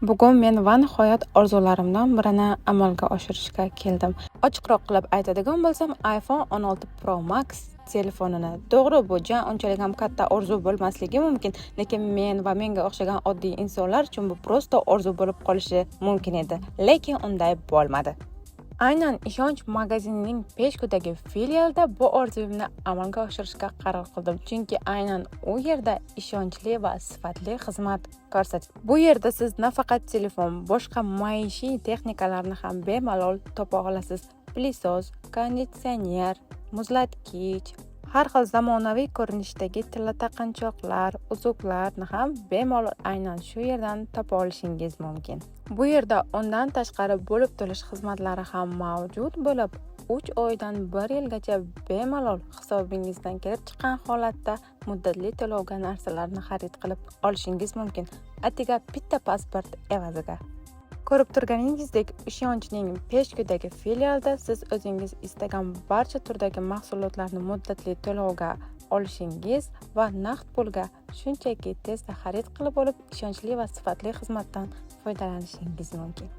Bugun men va nihoyat orzularimdan birini amalga oshirishga keldim. Ochiqroq qilib aytadigan bo'lsam, iPhone 16 Pro Max telefonini. To'g'ri, bu unchalik ham katta orzu bo'lmasligi mumkin, lekin men va menga o'xshagan oddiy insonlar uchun bu prosta orzu bo'lib qolishi mumkin edi. Lekin unday bo'lmadi. Aynan ishonch magazinining Peshkudagi filialida bu orzuyimni amalga oshirishga qaror qildim, chunki aynan u yerda ishonchli va sifatli xizmat ko'rsatiladi. Bu yerda siz nafaqat telefon, boshqa maishiy texnikalarni ham bemalol topa olasiz. Pilisos, konditsioner, muzlatkich, har xil zamonaviy ko'rinishdagi tilla taqinchoqlar, uzuklarni ham bemalol aynan shu yerdan topa olishingiz mumkin. Bu yerda undan tashqari bo'lib to'lish xizmatlari ham mavjud bo'lib, 3 oydan 1 yilgacha bemalol hisobingizdan kelib chiqqan holatda muddatli to'lovga narsalarni xarid qilib olishingiz mumkin. Atiga bitta pasport evaziga. Ko'rib turganingizdek, ishonchning Peshkudagi filialida siz o'zingiz istagan barcha turdagi mahsulotlarni muddatli to'lovga olishingiz va naqd pulga shunchaki tezda xarid qilib olib, ishonchli va sifatli xizmatdan foydalanishingiz mumkin.